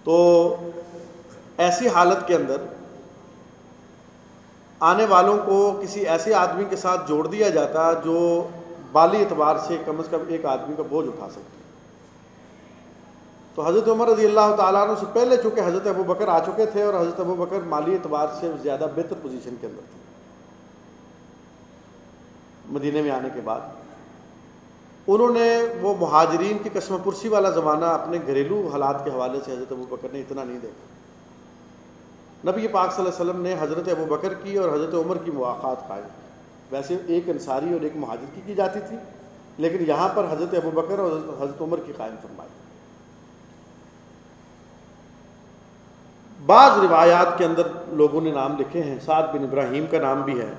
تو ایسی حالت کے اندر آنے والوں کو کسی ایسے آدمی کے ساتھ جوڑ دیا جاتا جو بالی اعتبار سے کم از کم ایک آدمی کا بوجھ اٹھا سکتا. تو حضرت عمر رضی اللہ تعالیٰ عنہ سے پہلے چونکہ حضرت ابو بکر آ چکے تھے، اور حضرت ابو بکر مالی اعتبار سے زیادہ بہتر پوزیشن کے اندر تھے مدینے میں آنے کے بعد، انہوں نے وہ مہاجرین کی قسم پرسی والا زمانہ اپنے گھریلو حالات کے حوالے سے حضرت ابو بکر نے اتنا نہیں دیکھا. نبی پاک صلی اللہ علیہ وسلم نے حضرت ابو بکر کی اور حضرت عمر کی مواقعات قائم کی. ویسے ایک انصاری اور ایک مہاجر کی جاتی تھی، لیکن یہاں پر حضرت ابو بکر اور حضرت عمر کی قائم فرمائی. بعض روایات کے اندر لوگوں نے نام لکھے ہیں، سعد بن ابراہیم کا نام بھی ہے،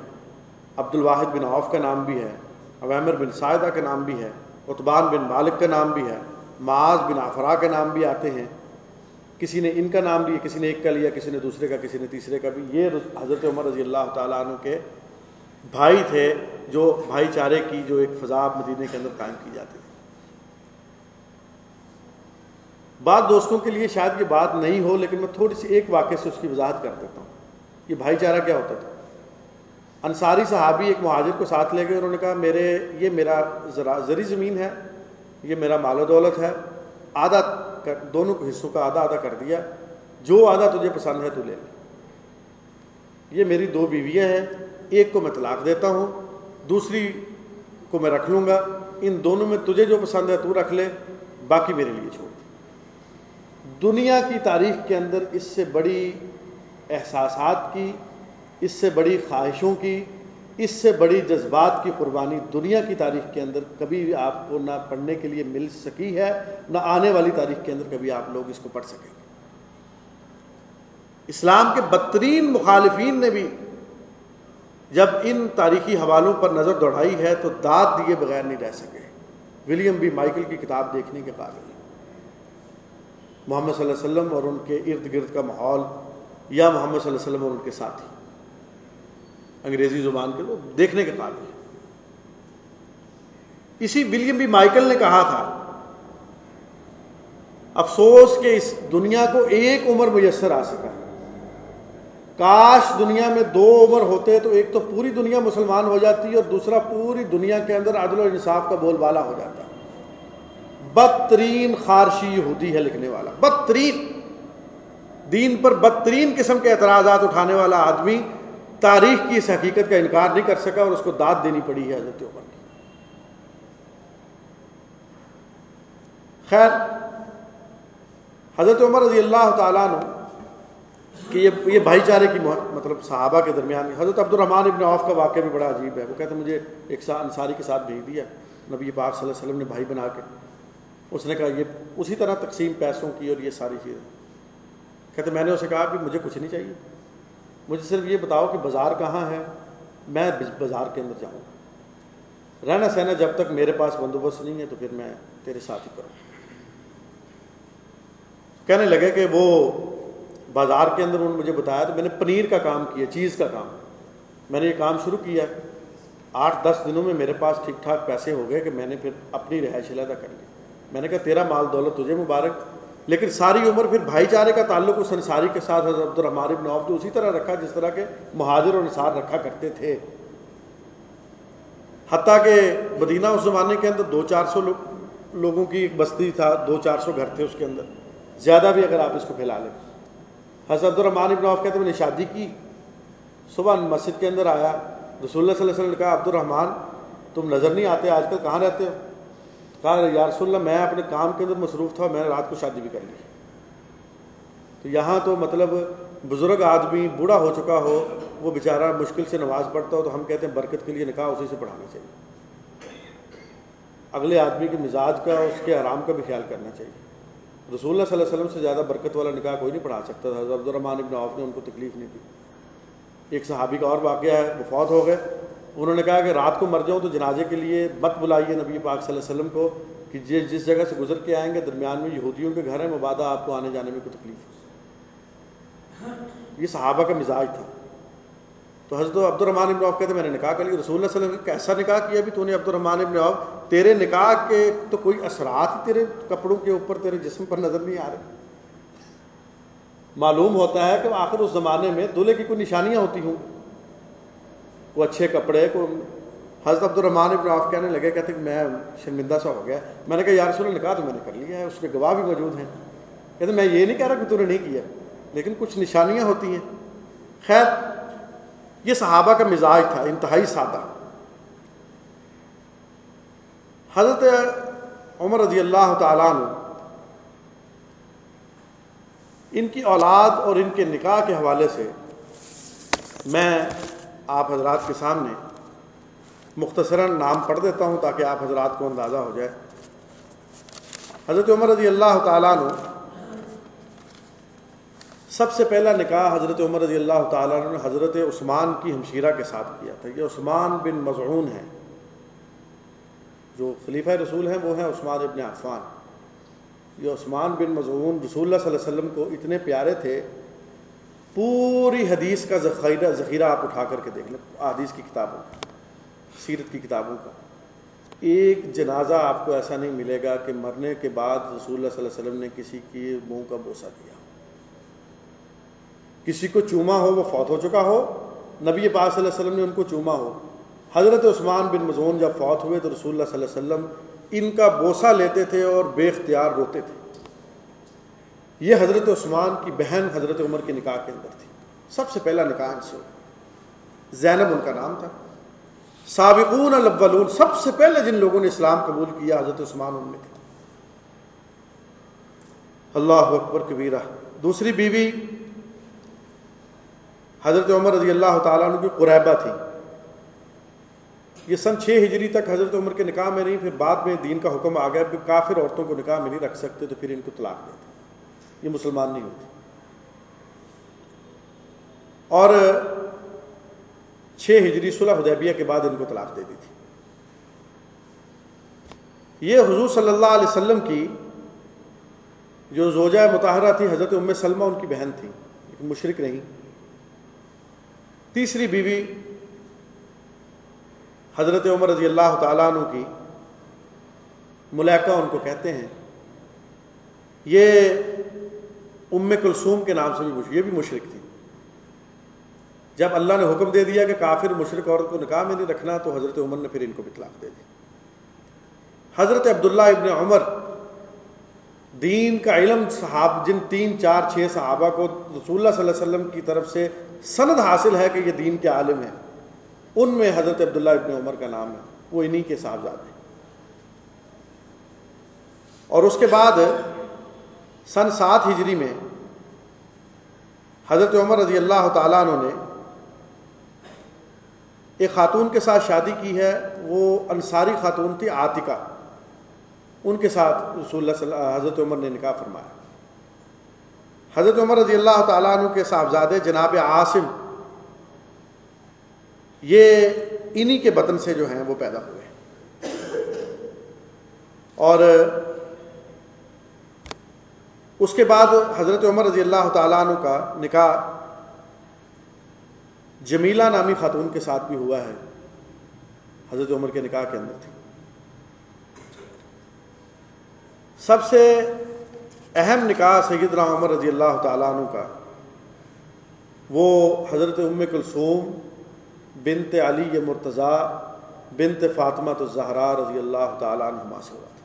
عبد الواحد بن عوف کا نام بھی ہے، عویمر بن ساعدہ کا نام بھی ہے، عتبان بن مالک کا نام بھی ہے، معاذ بن عفراء کے نام بھی آتے ہیں. کسی نے ان کا نام لیا، کسی نے ایک کا لیا، کسی نے دوسرے کا، کسی نے تیسرے کا بھی. یہ حضرت عمر رضی اللہ تعالیٰ عنہ کے بھائی تھے، جو بھائی چارے کی جو ایک فضا مدینے کے اندر قائم کی جاتی تھی. بعض دوستوں کے لیے شاید یہ بات نہیں ہو، لیکن میں تھوڑی سی ایک واقعے سے اس کی وضاحت کر دیتا ہوں. یہ بھائی چارہ کیا ہوتا تھا؟ انصاری صحابی ایک مہاجر کو ساتھ لے گئے، انہوں نے کہا یہ میرا زرعی زمین ہے، یہ میرا مال و دولت ہے، آدھا دونوں حصوں کا آدھا آدھا کر دیا، جو آدھا تجھے پسند ہے تو لے لے. یہ میری 2 بیویاں ہیں، ایک کو میں طلاق دیتا ہوں، دوسری کو میں رکھ لوں گا، ان دونوں میں تجھے جو پسند ہے تو رکھ لے، باقی میرے لیے چھوڑ. دنیا کی تاریخ کے اندر اس سے بڑی احساسات کی، اس سے بڑی خواہشوں کی، اس سے بڑی جذبات کی قربانی دنیا کی تاریخ کے اندر کبھی آپ کو نہ پڑھنے کے لیے مل سکی ہے، نہ آنے والی تاریخ کے اندر کبھی آپ لوگ اس کو پڑھ سکیں گے. اسلام کے بدترین مخالفین نے بھی جب ان تاریخی حوالوں پر نظر دوڑائی ہے تو داد دیے بغیر نہیں رہ سکے. ولیم بی مائیکل کی کتاب دیکھنے کے قابل ہے. محمد صلی اللہ علیہ وسلم اور ان کے ارد گرد کا ماحول، یا محمد صلی اللہ علیہ وسلم اور ان کے ساتھی، انگریزی زبان کے لوگ، دیکھنے کے قابل ہے. اسی ولیم بی مائیکل نے کہا تھا، افسوس کہ اس دنیا کو ایک عمر میسر آ سکا، کاش دنیا میں 2 عمر ہوتے تو ایک تو پوری دنیا مسلمان ہو جاتی اور دوسرا پوری دنیا کے اندر عدل و انصاف کا بول بالا ہو جاتا. بدترین خارشی یہودی ہے لکھنے والا، بدترین، دین پر بدترین قسم کے اعتراضات اٹھانے والا آدمی تاریخ کی اس حقیقت کا انکار نہیں کر سکا، اور اس کو داد دینی پڑی ہے حضرت عمر کی. خیر، حضرت عمر رضی اللہ تعالیٰ عنہ کہ یہ بھائی چارے کی مطلب صحابہ کے درمیان. حضرت عبد الرحمن ابن عوف کا واقعہ بھی بڑا عجیب ہے. وہ کہتے ہیں مجھے ایک انصاری کے ساتھ بھیج دیا نبی پاک صلی اللہ علیہ وسلم نے بھائی بنا کے. اس نے کہا یہ اسی طرح تقسیم پیسوں کی اور یہ ساری چیزیں. کہتے میں نے اسے کہا کہ مجھے کچھ نہیں چاہیے، مجھے صرف یہ بتاؤ کہ بازار کہاں ہے، میں بازار کے اندر جاؤں گا، رہنا سہنا جب تک میرے پاس بندوبست نہیں ہے تو پھر میں تیرے ساتھ ہی کروں. کہنے لگے کہ وہ بازار کے اندر انہوں نے مجھے بتایا تو میں نے پنیر کا کام کیا، چیز کا کام. میں نے یہ کام شروع کیا، 8-10 دنوں میں میرے پاس ٹھیک ٹھاک پیسے ہو گئے کہ میں نے پھر اپنی رہائش علیحدہ کر لی. میں نے کہا تیرا مال دولت تجھے مبارک، لیکن ساری عمر پھر بھائی چارے کا تعلق اس انصاری کے ساتھ حضرت عبد الرحمن ابن عوف نے اسی طرح رکھا جس طرح کے مہاجر اور انصار رکھا کرتے تھے. حتیٰ کہ مدینہ اس زمانے کے اندر 200-400 لوگوں کی ایک بستی تھا، 200-400 گھر تھے اس کے اندر، زیادہ بھی اگر آپ اس کو پھیلا لیں. حضرت عبد الرحمن ابن عوف کہتے ہیں میں نے شادی کی، صبح مسجد کے اندر آیا، رسول اللہ صلی اللہ علیہ وسلم نے کہا عبد الرحمن تم نظر نہیں آتے آج کل، کہاں رہتے ہو؟ کہا یا رسول اللہ میں اپنے کام کے اندر مصروف تھا، میں نے رات کو شادی بھی کر لی. تو یہاں تو مطلب بزرگ آدمی بوڑھا ہو چکا ہو، وہ بیچارہ مشکل سے نماز پڑھتا ہو تو ہم کہتے ہیں برکت کے لیے نکاح اسی سے پڑھانا چاہیے. اگلے آدمی کے مزاج کا، اس کے آرام کا بھی خیال کرنا چاہیے. رسول اللہ صلی اللہ علیہ وسلم سے زیادہ برکت والا نکاح کوئی نہیں پڑھا سکتا تھا. حضرت عبد الرحمن ابن عوف نے ان کو تکلیف نہیں دی. ایک صحابی کا اور واقعہ ہے، وہ فوت ہو گئے. انہوں نے کہا کہ رات کو مر جاؤں تو جنازے کے لیے مت بلائیے نبی پاک صلی اللہ علیہ وسلم کو کہ جس جگہ سے گزر کے آئیں گے درمیان میں یہودیوں کے گھر ہیں، مبادہ آپ کو آنے جانے میں کوئی تکلیف ہو. یہ صحابہ کا مزاج تھا. تو حضرت عبد الرحمن ابن عوف کہتے ہیں میں نے نکاح کر لیا. رسول اللہ صلی اللہ علیہ وسلم نے کیسا نکاح کیا بھی تو نے عبد الرحمن ابن عوف؟ تیرے نکاح کے تو کوئی اثرات تیرے کپڑوں کے اوپر تیرے جسم پر نظر نہیں آ رہے. معلوم ہوتا ہے کہ آخر اس زمانے میں دولہے کی کوئی نشانیاں ہوتی ہوں، کوئی اچھے کپڑے، کوئی۔ حضرت عبد الرحمن ابن عوف کہنے لگے، کہتے کہ میں شرمندہ سا ہو گیا۔ میں نے کہا یا رسول اللہ، نکاح تو میں نے کر لیا ہے، اس کے گواہ بھی موجود ہیں۔ کہتے میں یہ نہیں کہہ رہا کہ تو نے نہیں کیا، لیکن کچھ نشانیاں ہوتی ہیں۔ خیر، یہ صحابہ کا مزاج تھا، انتہائی سادہ۔ حضرت عمر رضی اللہ تعالیٰ عنہ، ان کی اولاد اور ان کے نکاح کے حوالے سے میں آپ حضرات کے سامنے مختصراً نام پڑھ دیتا ہوں تاکہ آپ حضرات کو اندازہ ہو جائے۔ حضرت عمر رضی اللہ تعالیٰ عنہ، سب سے پہلا نکاح حضرت عمر رضی اللہ تعالیٰ عنہ نے حضرت عثمان کی ہمشیرہ کے ساتھ کیا تھا۔ یہ عثمان بن مظعون ہیں، جو خلیفہ رسول ہیں وہ ہیں عثمان ابن عفان۔ یہ عثمان بن مظعون رسول اللہ صلی اللہ علیہ وسلم کو اتنے پیارے تھے، پوری حدیث کا ذخیرہ آپ اٹھا کر کے دیکھ لیں، حدیث کی کتابوں، سیرت کی کتابوں کا ایک جنازہ آپ کو ایسا نہیں ملے گا کہ مرنے کے بعد رسول اللہ صلی اللہ علیہ وسلم نے کسی کی منہ کا بوسہ دیا، کسی کو چوما ہو، وہ فوت ہو چکا ہو، نبی پاک صلی اللہ علیہ وسلم نے ان کو چوما ہو۔ حضرت عثمان بن مظعون جب فوت ہوئے تو رسول اللہ صلی اللہ علیہ وسلم ان کا بوسہ لیتے تھے اور بے اختیار روتے تھے۔ یہ حضرت عثمان کی بہن حضرت عمر کے نکاح کے اندر تھی، سب سے پہلا نکاح ان سے ہوا۔ زینب ان کا نام تھا۔ سابقون الاولون، سب سے پہلے جن لوگوں نے اسلام قبول کیا حضرت عثمان ان میں تھے۔ اللہ اکبر کبیرہ۔ دوسری بیوی حضرت عمر رضی اللہ تعالیٰ عنہ کی قریبہ تھی۔ یہ سن 6 ہجری تک حضرت عمر کے نکاح میں نہیں، پھر بعد میں دین کا حکم آ گیا کہ کافر عورتوں کو نکاح میں نہیں رکھ سکتے، تو پھر ان کو طلاق دے دی، یہ مسلمان نہیں ہوتی۔ اور 6 ہجری صلح حدیبیہ کے بعد ان کو طلاق دے دی تھی۔ یہ حضور صلی اللہ علیہ وسلم کی جو زوجہ مطہرہ تھی حضرت ام سلمہ، ان کی بہن تھی، لیکن مشرک نہیں۔ تیسری بیوی حضرت عمر رضی اللہ تعالیٰ عنہ کی ملیکہ ان کو کہتے ہیں، یہ ام کلثوم کے نام سے بھی، یہ بھی مشرک تھی۔ جب اللہ نے حکم دے دیا کہ کافر مشرک عورت کو نکاح میں نہیں رکھنا، تو حضرت عمر نے پھر ان کو بھی طلاق دے دی۔ حضرت عبداللہ ابن عمر، دین کا علم جن 3 4 6 صحابہ کو رسول اللہ صلی اللہ علیہ وسلم کی طرف سے سند حاصل ہے کہ یہ دین کے عالم ہیں، ان میں حضرت عبداللہ ابن عمر کا نام ہے، وہ انہی کے صاحبزادے ہیں۔ اور اس کے بعد سن 7 ہجری میں حضرت عمر رضی اللہ تعالیٰ عنہ نے ایک خاتون کے ساتھ شادی کی ہے، وہ انصاری خاتون تھی، عاتقہ، ان کے ساتھ رسول اللہ حضرت عمر نے نکاح فرمایا۔ حضرت عمر رضی اللہ تعالیٰ عنہ کے صاحبزادے جناب عاصم، یہ انہی کے بطن سے جو ہیں وہ پیدا ہوئے۔ اور اس کے بعد حضرت عمر رضی اللہ تعالیٰ عنہ کا نکاح جمیلہ نامی خاتون کے ساتھ بھی ہوا ہے، حضرت عمر کے نکاح کے اندر تھی۔ سب سے اہم نکاح سیدنا عمر رضی اللہ تعالیٰ عنہ کا وہ حضرت ام کلثوم بنت علی مرتضیٰ بنت فاطمہ الزہراء رضی اللہ تعالیٰ عنہما سے ہوا تھا۔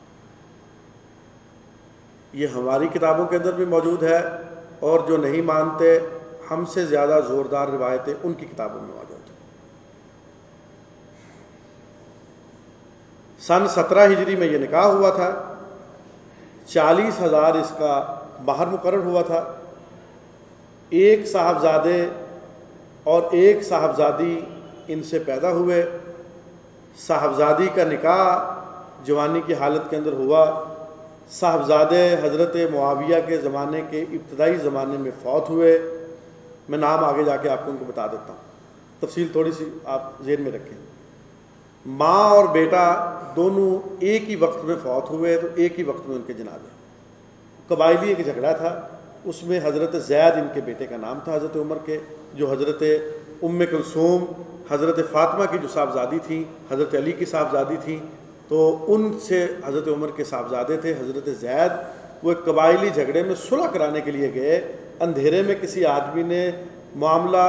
یہ ہماری کتابوں کے اندر بھی موجود ہے، اور جو نہیں مانتے ہم سے زیادہ زوردار روایتیں ان کی کتابوں میں موجود ہیں۔ سن 17 ہجری میں یہ نکاح ہوا تھا، 40,000 اس کا مہر مقرر ہوا تھا۔ ایک صاحبزادے اور ایک صاحبزادی ان سے پیدا ہوئے۔ صاحبزادی کا نکاح جوانی کی حالت کے اندر ہوا۔ صاحبزادے حضرت معاویہ کے زمانے کے ابتدائی زمانے میں فوت ہوئے۔ میں نام آگے جا کے آپ کو ان کو بتا دیتا ہوں، تفصیل تھوڑی سی آپ ذہن میں رکھیں۔ ماں اور بیٹا دونوں ایک ہی وقت میں فوت ہوئے، تو ایک ہی وقت میں ان کے جنازے۔ قبائلی ایک جھگڑا تھا، اس میں حضرت زید ان کے بیٹے کا نام تھا حضرت عمر کے، جو حضرت ام کلثوم حضرت فاطمہ کی جو صاحبزادی تھیں، حضرت علی کی صاحبزادی تھیں، تو ان سے حضرت عمر کے صاحبزادے تھے حضرت زید۔ وہ ایک قبائلی جھگڑے میں صلح کرانے کے لیے گئے، اندھیرے میں کسی آدمی نے معاملہ